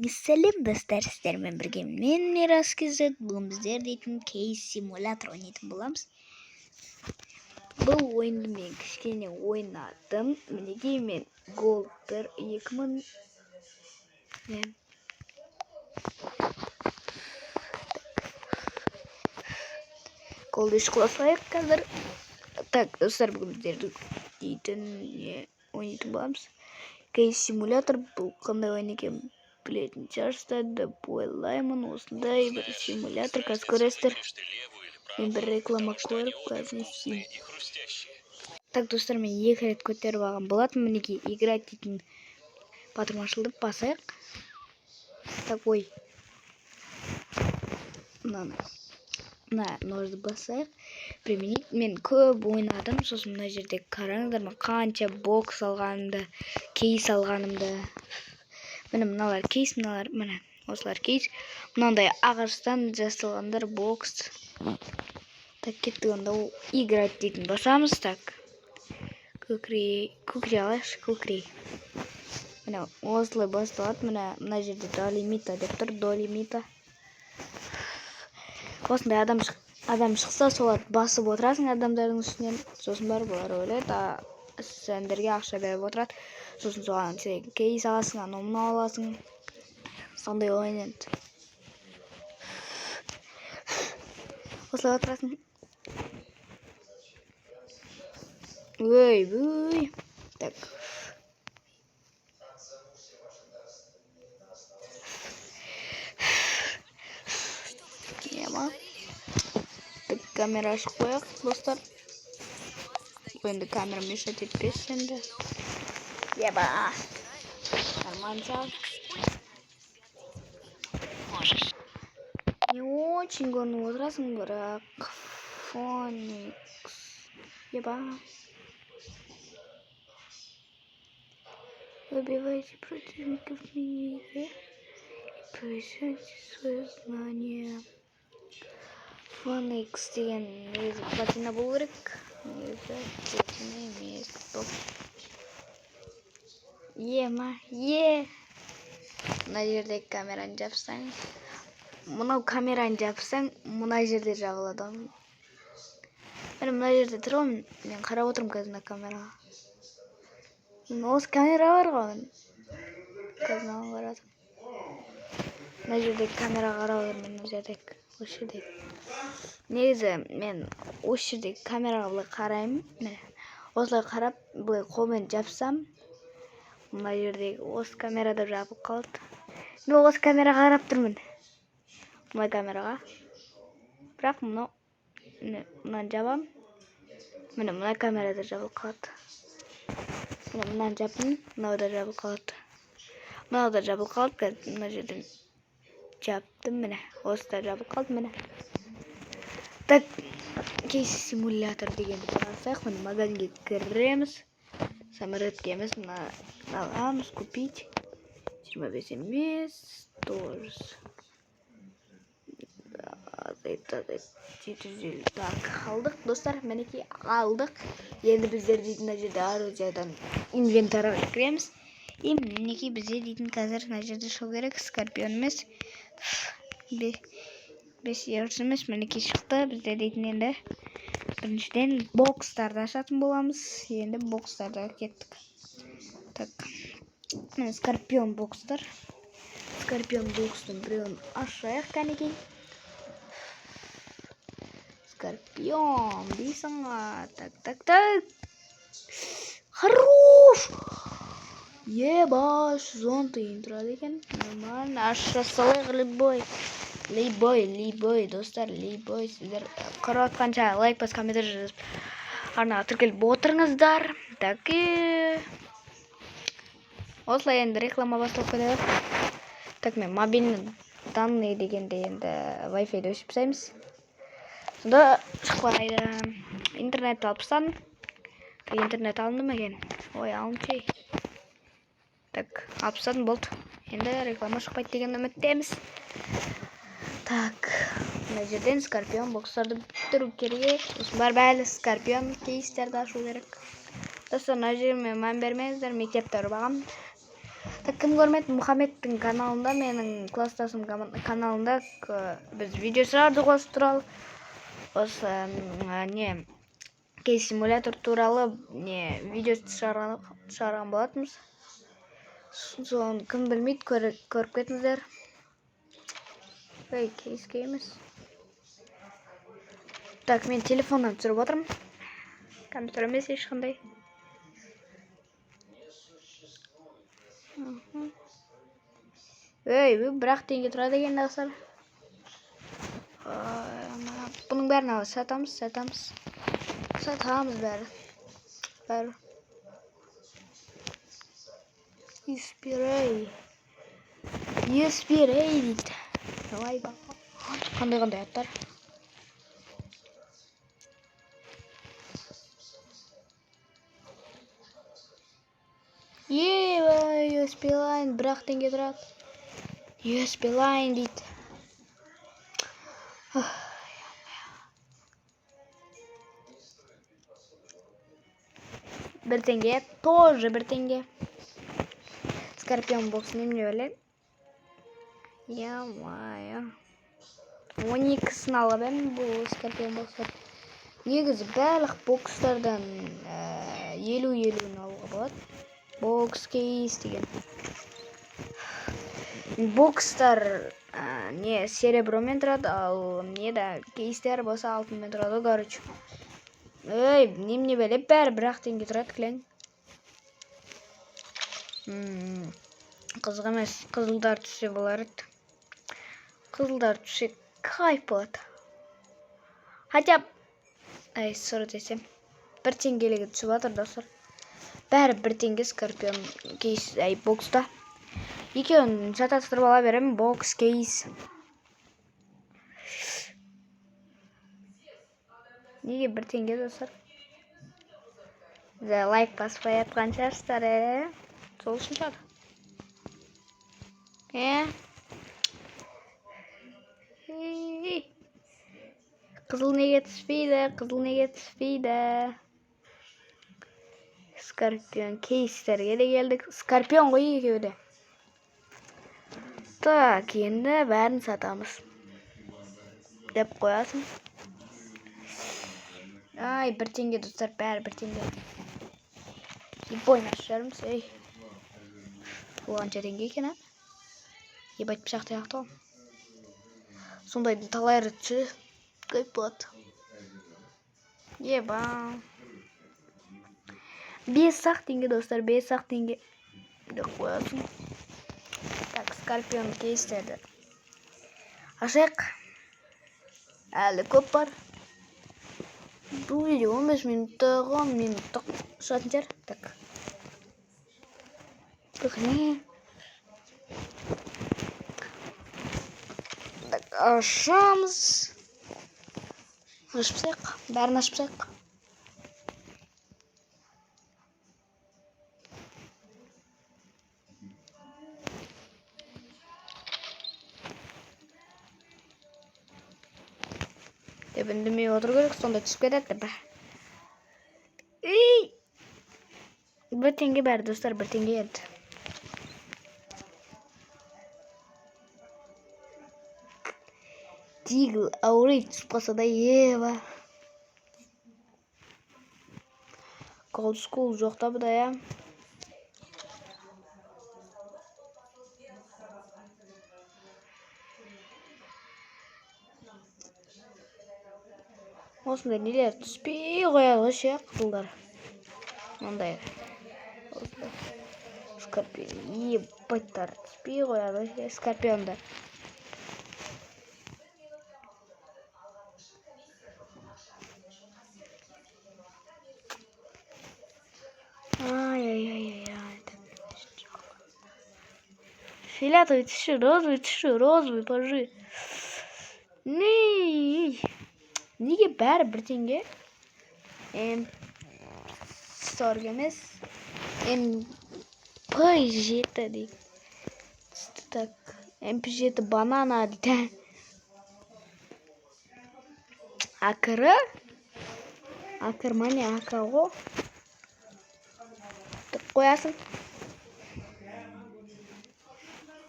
Сәлем достар, сіздермен бірге мен Мирас KZ. Бүгін біздер дейтін кейс симулятор ойнайтын боламыз. Бұл ойынды мен кішкене ойнадым. Мінекей мен голдтер 2000 голды шықласайық қазір. Так, достар, бүгін біздерді дейтін ойнайтын боламыз. Кейс симулятор бұл қандай ойын екен білетін шығарсыздар деп ойлаймын. Осындай бір симулятор, қазір көресіздер. Мен бір реклама көріп қазір істеймін. Так, достар, мен екі рет көтеріп алған болатын. Мінекей играть дейтін батырма ашылды, басайық. Так, ой. Мына ножды басайық. Применить. Мен көп ойнадым. Сосын мына жерде қараңыздар, мен қанша бокс алғанымды, кейс алғанымды. Міне мыналар кейс, мыналар міне осылар кейс. Мынандай ағаштан жасалғандар бокс. Так, кеттік, онда играть дейтін басамыз. Так, көкірей алайықшы, көкірей. Міне осылай басталады. Мына жерде до лимита деп тұр, до лимита. Осындай адам шықса, соларды басып отырасың адамдардың үстінен. Сосын бар бұлар ойлайды, сендерге ақша беріп отырады. Сосын соған кейс аласың, аномны аласың. Сондай ойын енді. Осылай отырасың. Өй. Так. Так, камера ашып қояқ, достар. Енді камера мешать етпес енді. Еба. Нормально. Не очень горный отырасың, бірақ Фоникс. Еба. Убивайте противников в мини-игре и повышайте свое знание. Фоникс деген негізі платина болу керек. Негізі платина емес. Топ. Мына жерде камераны жапсаң. Мынау камераны жапсаң, мына жерде жабылады. Мен мына жерде тұрмын, мен қарап отырмын қазір мына камераға. Осы камера бар ғой. Қазір маған қарадым. Мына жерде камера қарап отырмын, мына жерде. Осы жерде. Негізі мен осы жерде камераға былай қараймын. Осылай қарап, былай қолмен жапсам, мына жерде осы камерада жабылып қалды. Мен осы камераға қарап тұрмын. Мына камераға. Бірақ мынаны жабам. Міне мына камерада жабылып қалды. Міне мынаны жаптым, мынау да жабылып қалды. Мынау да жабылып қалды. Мына жерден жаптым, міне. Осы да жабылып қалды, міне. Так, кейс симулятор дегенді қарасақ, міне магазинге кіреміз. Самолетке емес, мына аламыз, купить. 25 емес, тоже. Так, алдық, достар, мінекей алдық. Енді біздер дейтін мына жерде орудиядан инвентарға кіреміз. И мінекей бізде дейтін қазір мына жерде шығу керек. Скорпион емес. 5 евро емес, мінекей шықты. Бізде дейтін енді біріншіден бокстарды ашатын боламыз. Енді бокстарға кеттік. Так, скорпион бокстар. Скорпион бокстың біреуін ашайық кәнекей. Скорпион дейсің ға. Так. Хорош! Еба, 110 тиын тұрады екен. Нормально. Аша салайық лейбой, достар, лейбой. Сіздер қарап отқанша лайк бас комментар жазып арнаға тіркеліп отырыңыздар. Так, осылай енді реклама басталып кетеді. Так, мен мобильный данные дегенде енді Wi-Fi өшіп саймыз. Сонда шықпайды. Интернет алып тастадым. Так, интернет алынды ма екен? Ой, алыншы. Так, алып тастадым, болды. Енді реклама шықпайды деген үміттеміз. Так, мына жерден скорпион бокстарды бітіру керек. Сосын бар бәрі скорпион кейстерді ашу керек. Достар, мына жеріме мән бермеңіздер, мектепті ұрып ағам. Кім көрмеді, Мұхаммедтің каналында, менің класстасым каналында біз видео шығардық осы туралы. Осы не кейс симулятор туралы не видео шығарған болатынбыз. Соны кім білмейді, көріп кетіңіздер. Кейске емес. Так, мен телефоннан түсіріп отырмын. Компьютер емес ешқандай. Бірақ теңге тұрады екен достар. Бұның бәрін алып сатамыз. Сатамыз бәрі. Еспирей дейді. Қандай аттар. USB Line, бірақ теңге тұрады. USB Line дейді. Бір теңге, тоже бір теңге. Скорпион бокс немне білен? 12-сін алып әм бұл скорпион бокстар. Негізі барлық бокстардан 50-50-ін алуға болады. Бокс кейс деген. Бокстар не серебромен тұрады, ал не да кейстер болса алтынмен тұрады, короче. Немне белеп бәрі бірақ теңге тұрады, кілең. Қызық емес, қызылдар түссе болар еді. Қызылдар түссе кайф болады. Хотя, сұры десем, бір теңгелігі түсіп атыр достар. Бәрі бір теңге скорпион кейс, бокста. Екеуін сатастырып ала берем, бокс кейс. Неге бір теңге достар? Лайк баспай атқан шығарсыздар, сол үшін шығар. Қызыл неге түспейді? Скорпион кейстерге де келдік. Скорпион ғой екеуі. Так, енді бәрін сатамыз. Деп қоясың. Бір теңге достар, бәрі бір теңге. Бойнаш жарымыз, Бұл қанша теңге екен, Ебать пышақ таяқты. Сондайды талай ретші. Кайф болады. 5 теңге достар, 5 теңге. Деп қоясың. Так, скорпион кейстерді. Ашайық. Әлі көп бар. Бұл видео 15 минуттық шығатын жер. Так. Так, ашамыз. Ашпсақ, бәрін ашпсақ. Деп үндемей отыр керек, сонда түсіп кетеді бә. Бір теңге бәрі достар, бір теңге еді. Дигл ауырай түсіп қалса да ева. Cold School жоқта бұда, Осындай нелер түспей қояды ше, қызылдар. Ондай. Скорпион. Ебаттар түспей қояды ше, скорпиондар. Фиолетовый тиши, розовый, положи. Неге бәрі бір теңге? Сорг емес. MP7 дейді. Так, MP7 банана дейді. Акыры? Акыр мане ақаго. Тұп қоясың.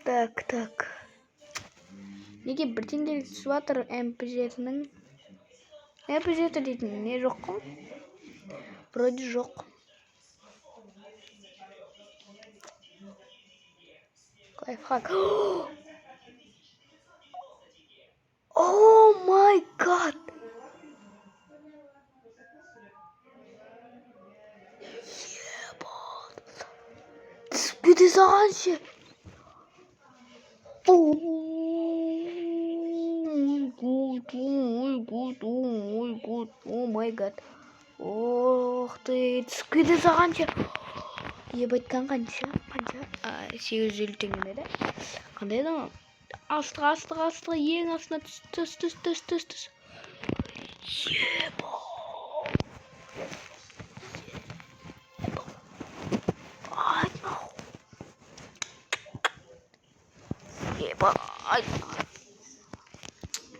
Так. Неге бір теңгелік түсіп жатыр MP7-нің? MP7 дейтін не жоқ қой? Вроде жоқ. Лайфхак. О май гад! Түсіп саған ше. Ой гуд. О май гад. Ох ты, түсіп кете саған ше. Ебать қанша? 850 теңге да. Қандай да? Астыға, ең астына түс. Ебать.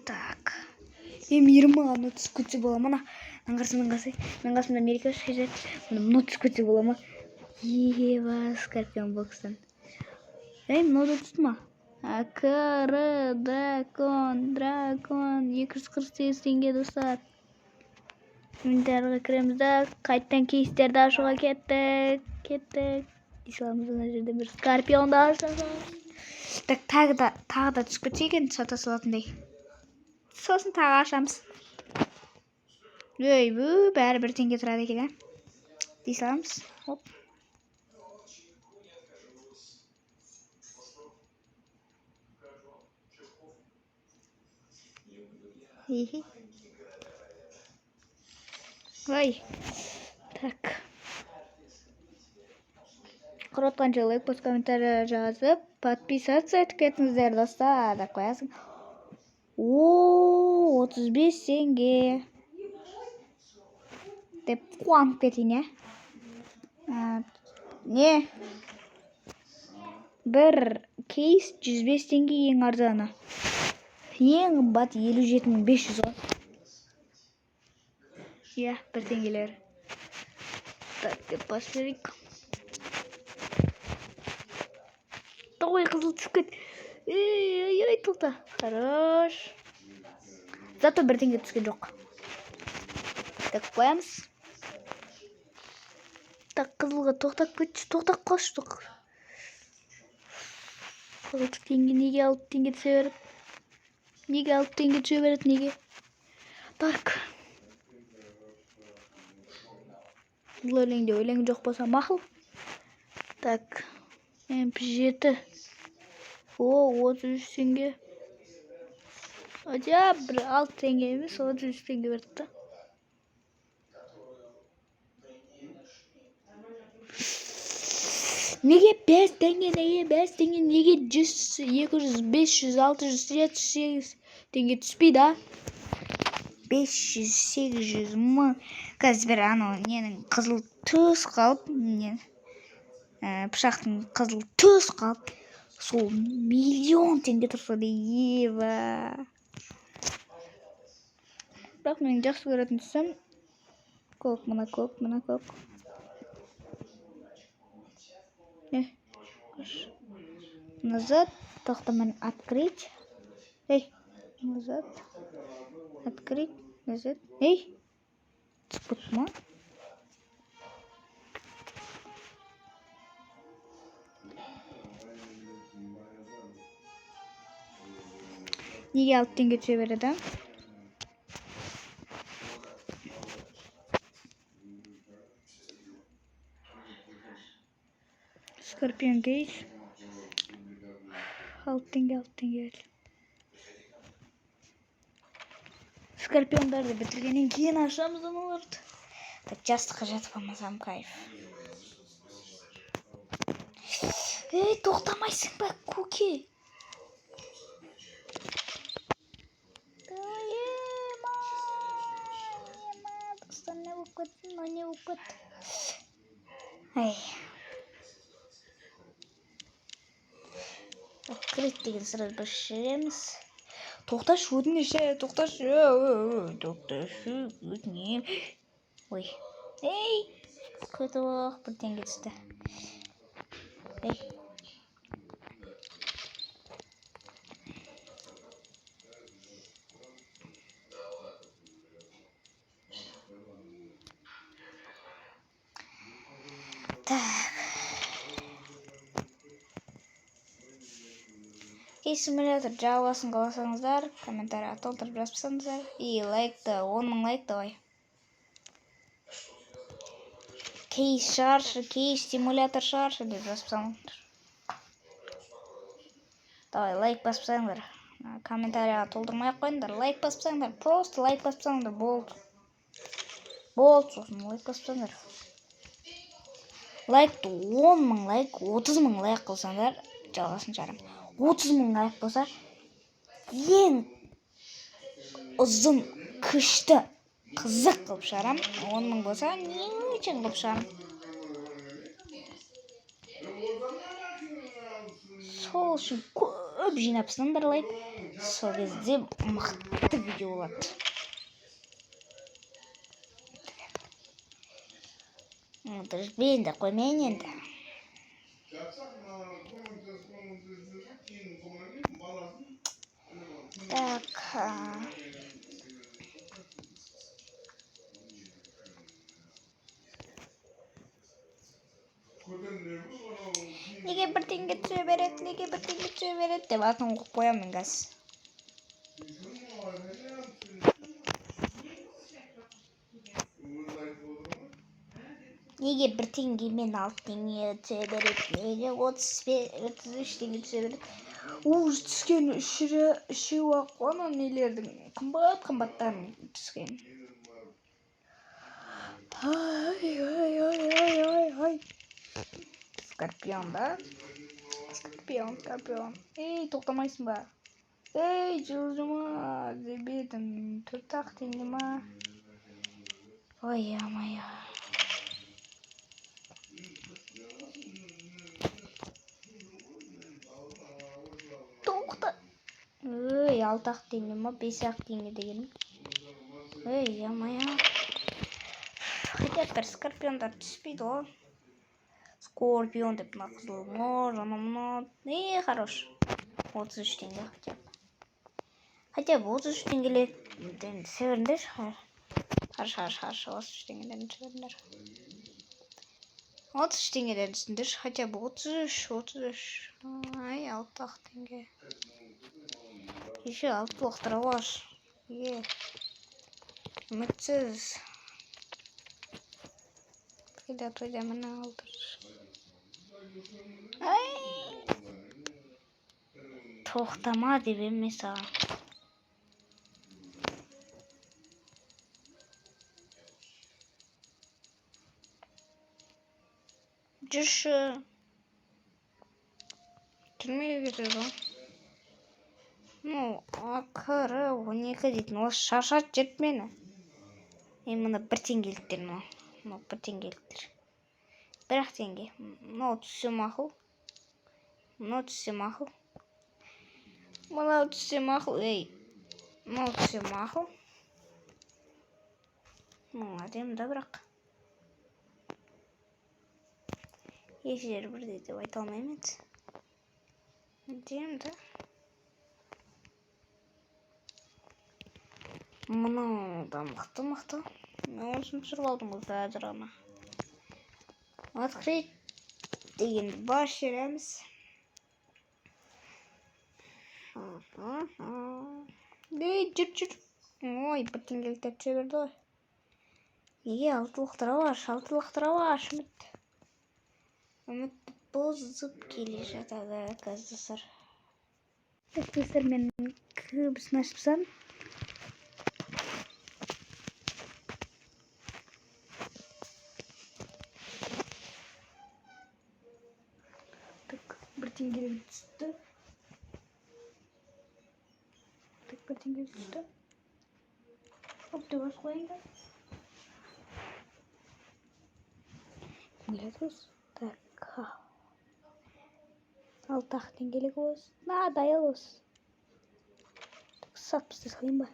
Так. Мейірман, түсіп кетсе бола ма? Мен қасымда Америка шешет. Мұны түсіп кетсе бола ма? Еба, скорпион бокстан. Мынау түсті ма? Дракон. 248 теңге достар. Комментарийға кіреміз да, қайттан кейстерді ашуға кеттік. Исламыз ана жерде бір скорпионды ашамыз. Так, тағы да түсіп кетсе екен сата салатындай. Сосын тағы ашамыз. Бәрі бір теңге тұрады екен, дей саламыз. Оп. Ой. Так. Құротқанша лайк, пост комментарий жазып, подписаться етіп кетіңіздер достар, да қоясың. 35 теңге. Деп қуанып кетейін, не? Бір кейс 105 теңге ең арзаны. Ең қымбат 57.500 ғой. Бір теңгелер. Так, деп бас берейік. Ой, қызыл түсіп кет. Тоқта. Хорош. Зато бір теңге түскен жоқ. Так, қоямыз. Так, қызылға тоқтап кетші. Тоқтап қалшы. Қызыл теңге неге алып теңге түсе береді? Неге? Так. Бұл өлең жоқ болса мақұл. Так. MP7. 33 теңге. Бір 6 теңге емес, 33 теңге берді. Неге 5 теңге, неге 100, 200, 500, 600, 700 теңге түспейді, 500, 800 мың. Қазір бір ненің қызыл түс қалып, пышақтың қызыл түс қалып, сол 1.000.000 теңге тұрса еба. Бірақ мен жақсы көретін түсім. Мына көк. Назад. Тоқтаман открыть. Назад. Открыть. Назад. Түсіп ма? Неге 6 теңге түсе береді? Скорпион кейс. 6 теңге. Скорпиондарды бітіргеннен кейін ашамыз оларды. Так, жастыққа жатып алмасам кайф. Тоқтамайсың ба, көке? Не болып кетті. Открыть деген сразу башыреміз. Тоқташы, өтінеше, өтінем. Ой. Көтіқ, бір теңге түсті. Кей симулятор жабасын қаласаңыздар, комментарийға толтырып жазып тастаңыздар. И лайкты 10 000 лайк давай. Кей шаршы, кей стимулятор шаршы деп жазып тастаңыздар. Давай лайк басып тастаңыздар. Комментарийға толтырмай ақ қойыңдар. Лайк басып тастаңыздар. Просто лайк басып тастаңыздар. Болды. Сосын лайк басып тастаңыздар. Лайкты 10 000 лайк, 30 000 лайк қылсаңдар, жалғасын шығарамын. 30 000 лайк болса, ең ұзын, күшті, қызық қылып шығарамын. 10 000 болса, ең үшін қылып шығарамын. Сол үшін көп жинапсыңдар лайк. Сол кезде мықты видео болады. Мен де қоймайын енді. Так. Неге бірдеңе түсе береді деп атын қойып қоямын газ. Неге бір теңгемен 6 теңге түсе береді, неге 33 теңге түсе береді. Уже түскен үшеу-ақ ана нелердің қымбаттарын түскен. Ай. Скорпион, да? Скорпион. Ей, тоқтамайсың ба? Ей, жылжыма, дебетім, 4 теңге ма? Ой, амай. Тоқта. Ей, 6 теңге ма, 5 теңге дегенім. Ей, амай. Хотя бір скорпиондар түспейді ғой. Скорпион деп қызыл нож, анамнат. Хорош. 33 теңге хотя бы 33 теңгелік северіндер шығар. Хорош, 33 теңгеден северіндер. 33 теңгеден үстіндер, хотя бы 33. Ай, 6 теңге. Еще 6-лықтары бар. Үмітсіз. Тойда мына алдыр. Ай! Тоқтама деп емес саған. Жүрші. Түрмеге кетеді ғой. Ақыры 12 дейтін. Осы шаршат жеп мені. Мына 1 теңгеліктер ма? 1 теңгеліктер. 1 теңге. Мынау түссе мақұл. Мынау түссе мақұл. Ей. Мынау түссе мақұл. Әдемі да бірақ. Еш жері бірдей деп айта алмаймын еді. Әдемі да. Мынау да мықты. Мен осыны түсіріп алдым ғой әзір ғана. Открыть деген баш жереміз. Ей, жүр. Ой, 1 теңгеліктер түсе берді ғой. Неге 6-лықтары бар, үмітті бұзып келе жатады, қаздасыр. Қаздасыр мен көбісін ашыпсам. Так, 1 теңгелік түсті. Оп, деп аз қойыңдар. Білетіңіз? Так. 6 теңгелік өз. Дайыл өз. Сат бізде салайын ба?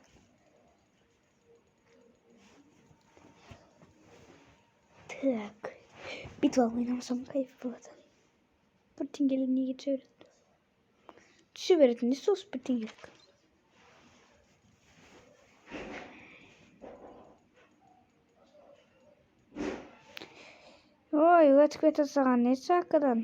Так. Битва ойнамасам кайф болады. 1 теңгелік неге түсе береді? Түсе береді, не соғыс 1 теңгелік? Ой, өтіп кетіп саған несі ақыдан?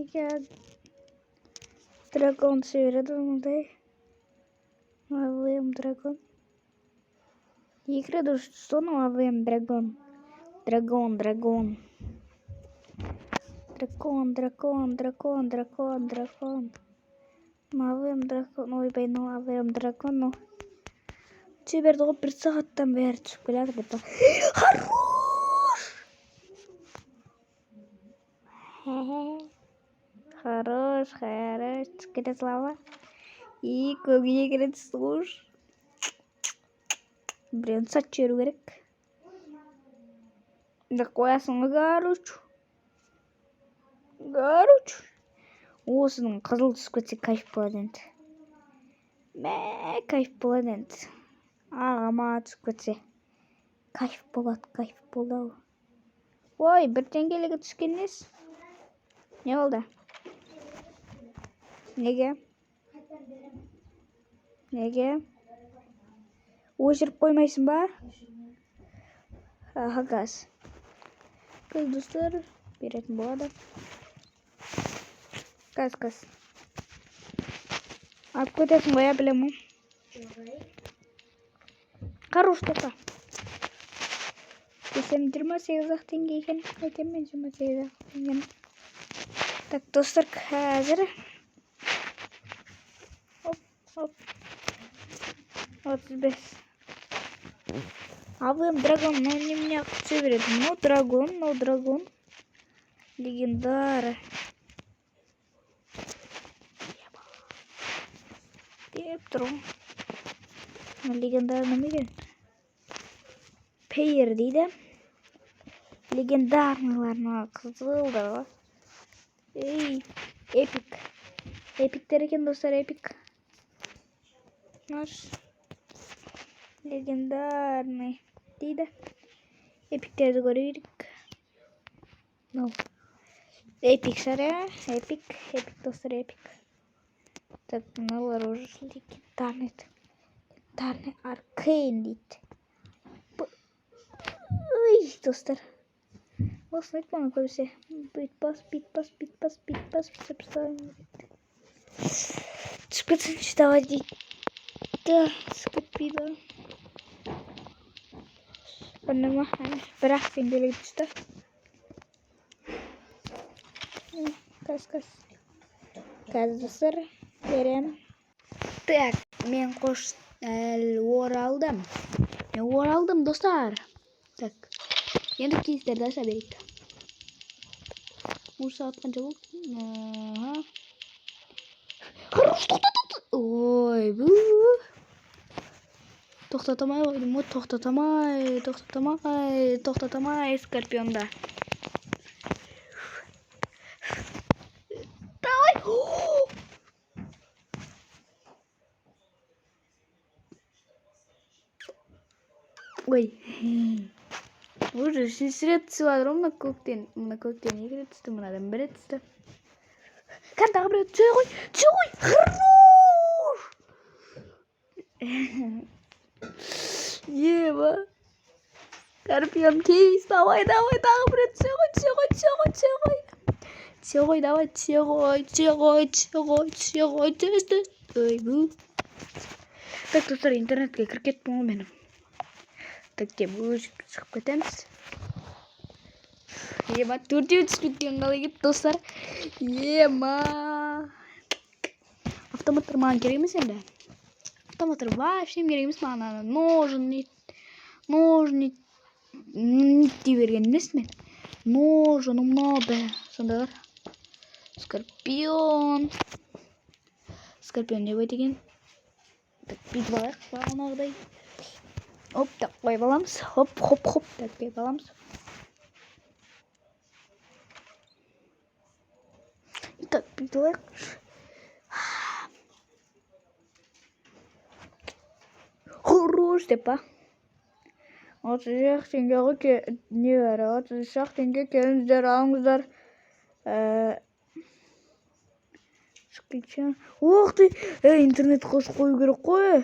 Неге дракон жібереді ондай? Ловим дракон. Екі рет соны ловим дракон. Дракон. Ловим дракон. Ойбай, ловим дракон. Жіберді ғой, 1 сағаттан бері түсіп келеді деп. Хорош. Түсіп кете слава. И көбіне керет сұғыш. Біреуін сат жеру керек. Да қоясың Гаруч. Осының қызыл түсіп кетсе кайф болады енді. Кайф болады енді. Ағама түсіп кетсе. Кайф болады. Ой, бір теңгелігі түскен нес? Не болды? Неге? Өшіріп қоймайсың ба? Газ. Достар беретін болады. Газ. Алып кетесің ғой, білемін. Хорош тоқа. Десем 28-ақ теңге екен. Айтам мен 28-ақ теңгені. Так, достар, қазір. Оп. 35. Алым дракон, но не меня все берет. Но драгон. Легендара. Петру. Легендарный мир. Пейер дейді. Легендарныйларына қызыл да. Эй, эпик. Эпиктер екен, достар, эпик. Наш легендарный дейді. Эпиктерді көрейік. Эпик шара. Эпик, достар, эпик. Так, мыналар уже легендарный. Легендарный аркейн дейді. Ой, достар. Осыны айтпаны көбісі. Битпас. Түсіп кетсінші давай дейді. Скипида. Оннама бір-ақ теңгелігі түсті. Каз достар, берем. Так, мен қош оралдым. Достар. Так, енді кейстерді аша берейік. Мұрса атқан жабыл. Хорош, тоқтат. Ой, бұл. Тоқтатамай қойдым ғой, тоқтатамай скорпионда. Давай! Ой. Уже 6 рет түсіп адырым мұна көктен. Мұна көктен 2 рет түсті, мұнадан 1 рет түсті. Қандағы бір рет түсе ғой. Хорош! Еба. Скорпион кейс, давай, тағы бір рет түсе ғой. Давай, түсті. Ой, бұл. Так, достар, интернетке кіркет бұл менің. Так, деп өшіп шығып кетеміз. Ема, 4-еу түспеткен қалай кет, достар. Ема. Автоматтар маған керек емес енді. Автоматтар вообще керек емес маған. Ножны дей берген емес мен. Ножны много. Сонда бар. Скорпион не бай деген. Так, бүйтіп алайық бағанағыдай. Оп, так, қойып аламыз. Хоп, так, қойып аламыз. Так, бүйтіп алайық. Хорош деп па. 30 теңгеге не бар? 30 теңге келіңіздер, алыңыздар. Шыққанша. Ох ты, интернет қосып қою керек қой.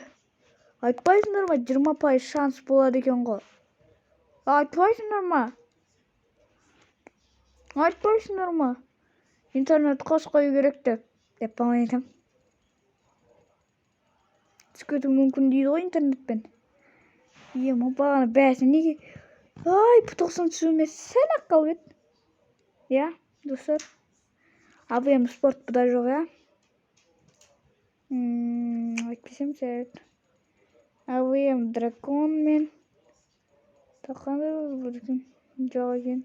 Айтпайсыңдар ма, 20% шанс болады екен ғой. Айтпайсыңдар ма? интернет қосып қою керек деп баған айтам. Түсіп кетуі мүмкін дейді ғой интернетпен. Бағана бәсі неге? Ай, P90 түсуіме сәл-ақ қалып еді. Я, достар. АВМ спорт бұда жоқ, я. Әйтпесем сәт. АВМ дракон мен. Таққанды бұдың жоқ екен.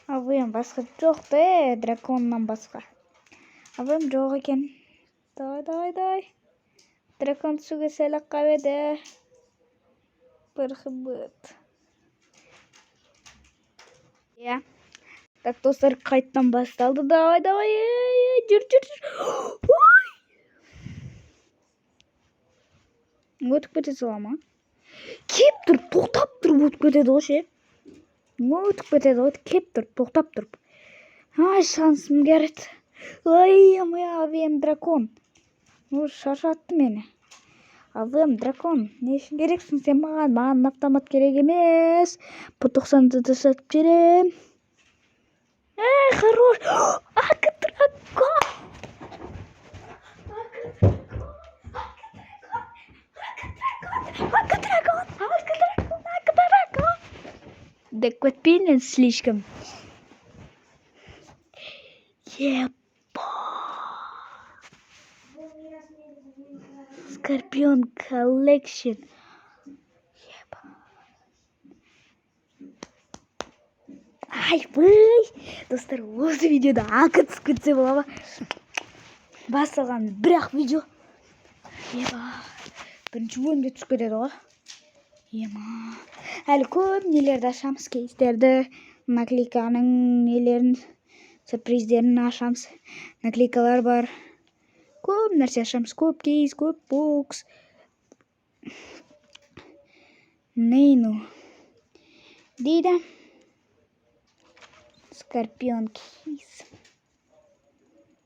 АВМ басқа жоқ та, драконнан басқа. АВМ жоқ екен. Давай. Дракон түсуге сәл-ақ қалып еді. Бір қыбыт. Я. Так, достар, қайттан басталды. Давай. Жүр. Ой! Өтіп кете салама. Кеп тұр, тоқтап тұрып өтіп кетеді ғой ше. Өтіп кетеді ғой, кеп тұр, тоқтап тұрып. Ай, шансым кереді. Ай, АВМ дракон. Шаршатты мені. АВМ дракон. Не үшін керексің сен маған? Маған автомат керек емес. P90-ды сатып берем. Ай, хорош. Акы дракон. Так вот, пилен слишком. Скорпион коллекшн. Ай, достар, осы видеода ақы түсіп кетсе бола ма? Басталған бірақ видео. Бірінші бөлімде түсіп кетеді ғой. Әлі көп нелерді ашамыз, кейстерді, наклейканың нелерін, сюрприздерін ашамыз. Наклейкалар бар. Көп нәрсе ашамыз, көп кейс, көп бокс. Нейну дейді. Скорпион кейс.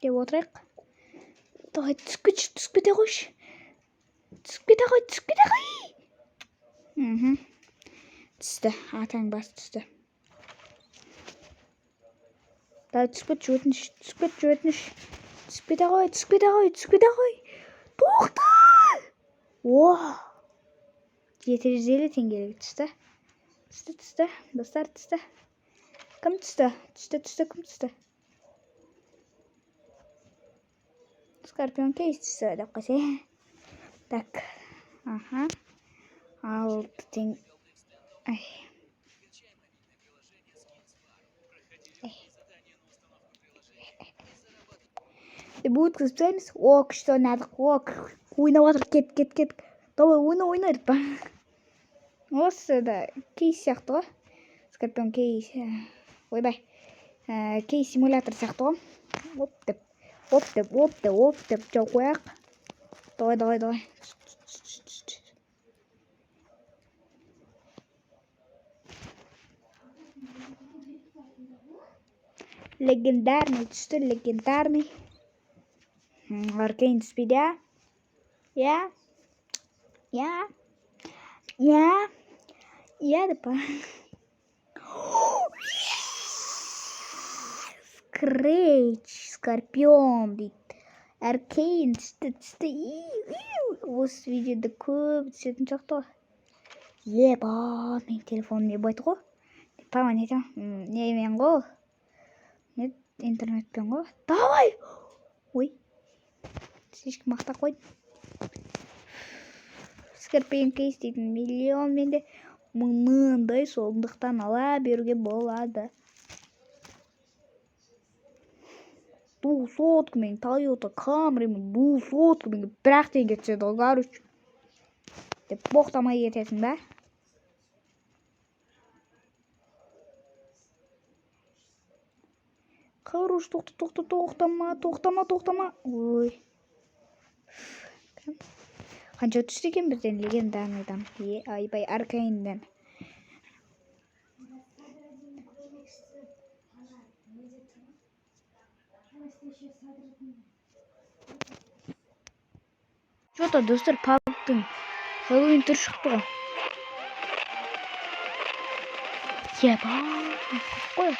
Деп отырайық. Давай, түсіп кете қойшы. Түсіп кете қой. Түсті, атаң бас түсті. Давай, түсіп кет өтініш. Түсіп кете қой. Тоқта! О! 750 теңгелік түсті. Түсті, достар, түсті. Кім түсті? Кім түсті? Скорпион кейс түсті, деп қойса. Так. Аха. 6 теңге. Ай. Будет қызбаймыз. О, күшті ойнадық. Ойнап отыр, кет. Давай, ойнайды ба? Осы да кейс сияқты ғой. Скорпион кейс. Ойбай. Кейс симулятор сияқты ғой. Оп деп. Жоқ қояқ. Давай. Легендарный түсті, легендарный. Аркейн түспейді, я? Я деп па. Скорпион дейді. Аркейн түсті. Осы видеода көп түсетін шақты ғой. Мен телефоным не байды ғой. Пама не айтам? Немен ғой? Интернетпен ғой. Давай! Ой. Слишком мақта қойды. Скорпион кейс дейтін миллион менде мыңдай соңдықтан ала беруге болады. 200 мен Toyota Camry мен 200 мен бірақ теңге түседі ғой, короче. Деп боқтамай кетесің ба? Хорош, тоқтама. Ой. Қанша түсті екен бізден легендарныйдан. Айбай, Аркейнден. Что-то, достар, PUBG'тың Хэллоуин түрі шықты ғой. Еба. Ой.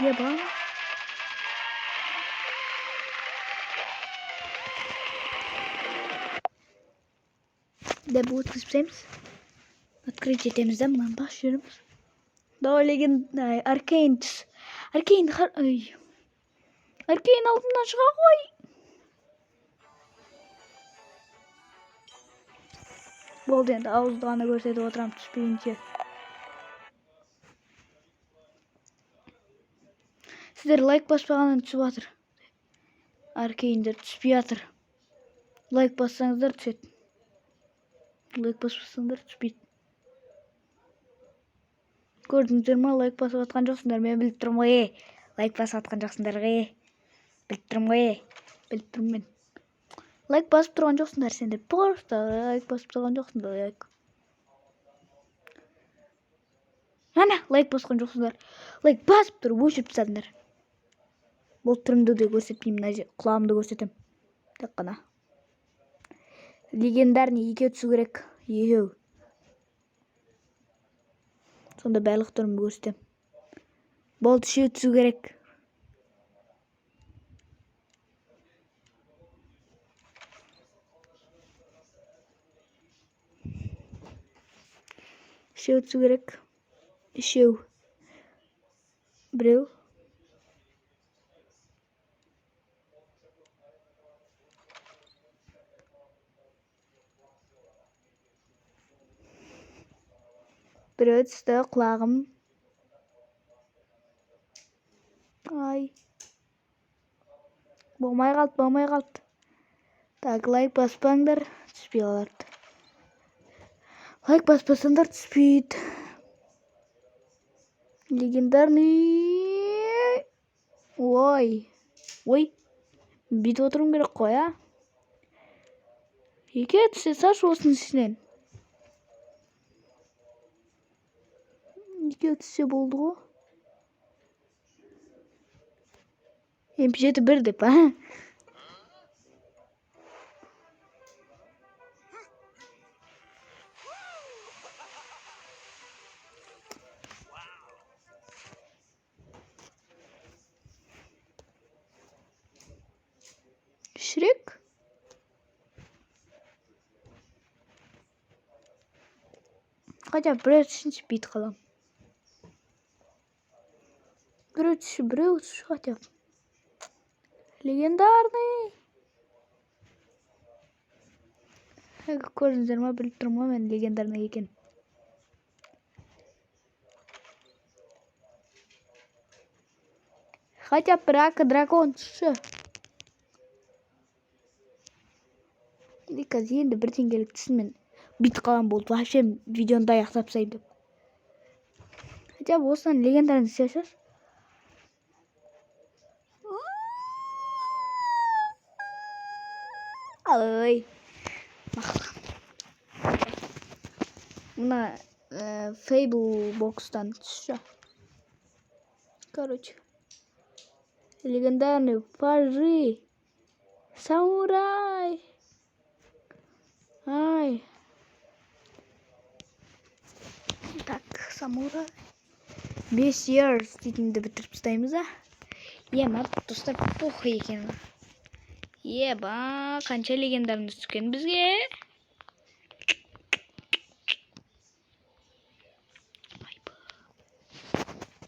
Еба. Debut kısmımız. Открытие temizden ben başlıyorum. Daha legend Arcane. Ay. Arcane altından çıkar koy. Болды енді ауызды ғана көрсетіп отырамын түспейінше. Сіздер лайк баспағаннан түсіп жатыр. Аркейндер түспей жатыр. Лайк бассаңыздар түседі. Лайк баспасаңдар түспейді. Көрдіңіздер ма, лайк басып атқан жоқсыңдар. Мен біліп тұрмын ғой. Лайк басып атқан жоқсыңдар ғой. Біліп тұрмын ғой. Біліп тұрмын мен. Лайк басып тұрған жоқсыңдар сендер. Просто лайк басып тұрған жоқсыңдар. Лайк. Ана, лайк басқан жоқсыңдар. Лайк басып тұрып өшіріп тастадыңдар. Бұл түрімді де көрсетпеймін, құлағымды көрсетем. Тек қана. Легендарный 2 түсу керек. 2. Сонда барлық түрімді көрсетем. Болды 3 түсу керек. Үшеу түсу керек. Үшеу. Біреу. Біреу түсті, құлағым. Ай. Болмай қалды. Так, лайк баспаңдар, түспей қалады. Лайк баспасаңдар түспейді. Легендарный. Ой. Бүйтіп отыруым керек қой, а? 2 түссе саш осының ішінен. 2 түссе болды ғой. MP7 1 деп, а? Шрек. Хотя біреу түсінші бейт қалам. Біреу түсі хотя. Легендарный. Көрдіңіздер ма, біліп тұрмын мен легендарный екен. Хотя бірақ дракон түсі. Қазір енді бір теңгелік түсін мен бит қалам болды. Вообще видеоны да аяқтап тастайын деп. Хотя осыдан легендарный түсешір. Ой. Мына Fable бокстан түсі. Короче. Легендарный пажи. Самурай. Ай. Так, самурай. 5 years дейтінді бітіріп тастаймыз, а? Ема, достар похуй екен. Еба, қанша легендарны түскен бізге?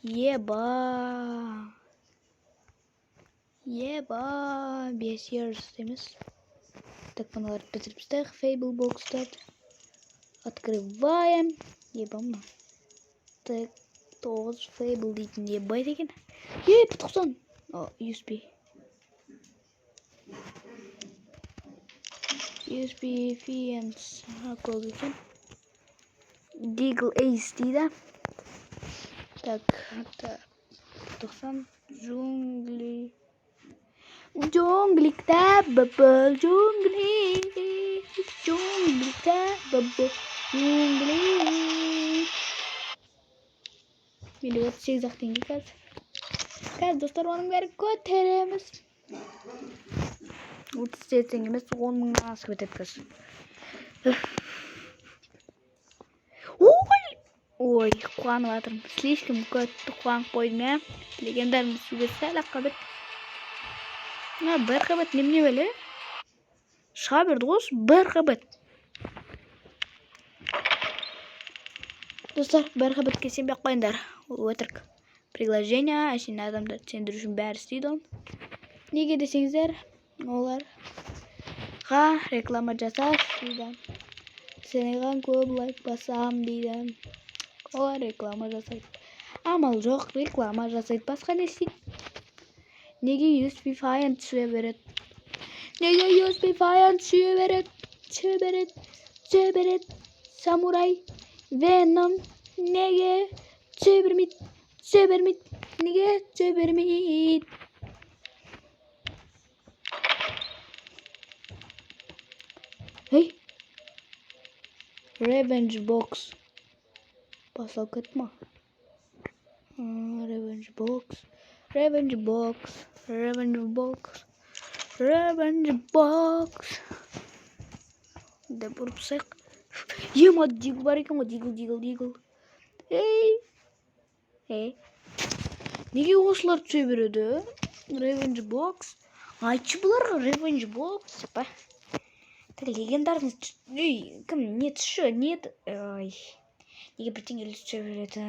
Еба. 5 years демес. Так, мыналарды бітіріп тастайық. Fable бокстар. Открываем. Ебам. Так, 9 Fable дейтін ебай деген. Пұтқысан. USB. USB Fiends. Көп екен. Deagle Ace дейді. Так, 90 джунгли. Джунгликта бабл джунгли. Джунгликта бабл джунгли. Мені 38 теңге қазір. Қазір достар оның бәрі көтереміз. 38 теңге емес, 10 мыңнан асып өтеді қазір. Ой, қуанып жатырмын. Слишком көтті қуанып қойдым, ә? Легендарный түсуге сәл ақ қабет. Бір қабет немене беле? Шыға берді ғой, бір қабет. Достар, бір қабетке сенбей қойыңдар. Ол өтірік. Приглашение, әшейін адамдарды сендіру үшін бәрі істейді оны. Неге десеңіздер, оларға реклама жасаш дейді. Сенеған көп лайк басам дейді. Олар реклама жасайды. Амал жоқ, реклама жасайды. Басқа не істейді? Неге USP-Fine түсе береді? Неге USP-Fine түсе береді? Самурай, Venom, неге түсе бермейді? Неге түсе бермейді? Hey, Revenge Box. Basal ketma. Revenge Box. Да бурпсек. Ема дигл бар екен ғой, дигл. Ей. Неге осылар түсе береді? Revenge Box. Айтшы бұларға Revenge Box. Па. Так легендарный. Кім не түсі? Ой. Неге бірдеңе түсе береді?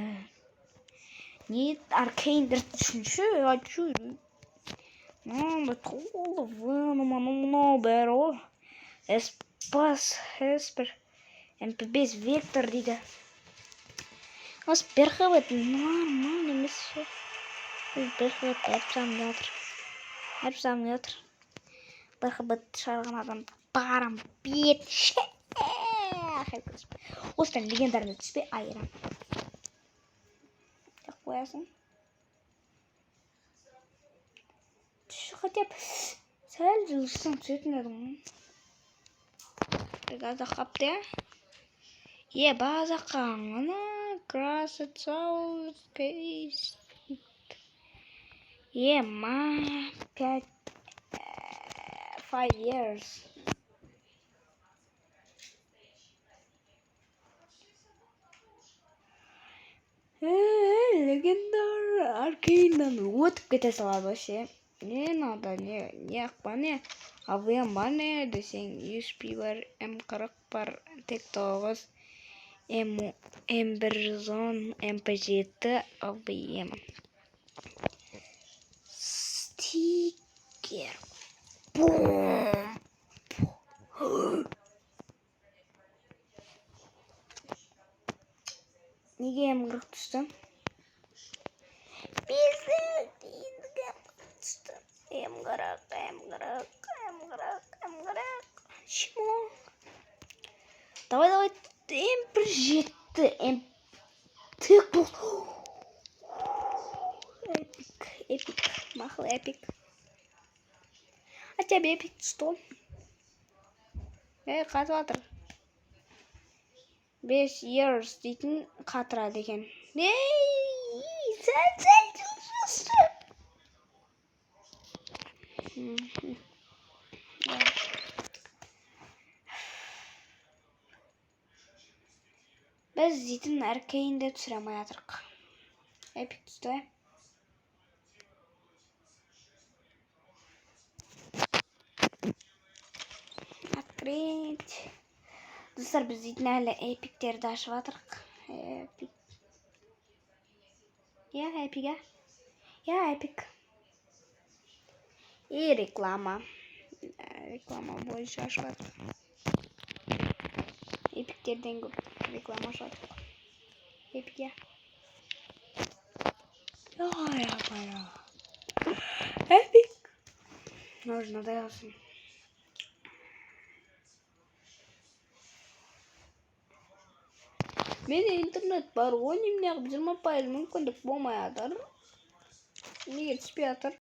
Не Аркейндер түсінші? Айтшы. Бәтқолы Venom бәрі. Эспер. MP5 Вектор дейді. Осы бір қабет нормально емес ше. Бір қабет әріп жатыр. Бір қабет шығарған адам барам бет ше. Осыдан легендарный түспей айырам. Так қоясың. Түші қатеп сәл жылышсың түсетін едің. Газа қапты я? База қаңына красота кейс. Ма 5 years. Легендар Аркейннан өтіп кете салады вообще. Не надо, не ақпа не. АВМ бар не десең, USP бар, М40 бар, тек 9, М110, MP7, АВМ. Стикер. Бум! Неге М40 түсті? М40. Чему? Давай. М107. Тік бұл. Эпик. Махал эпик. А тебе эпик что? Қатып атыр. 5 years дейтін қатырады екен. Сәл жылжысы. Біз дейтін Аркейнде түсіре алмай атырық. Эпик түсті. Открыть. Достар, біз дейтін әлі эпиктерді ашып атырық. Эпик. Эпик. И реклама. Реклама бойынша ашып атырық. Эпиктерден көп реклама ашып атырық. Эпик, Эпик. Нужно даясын. Менде интернет бар ғой, немене 20% мүмкіндік болмай атыр. Неге түспей атыр?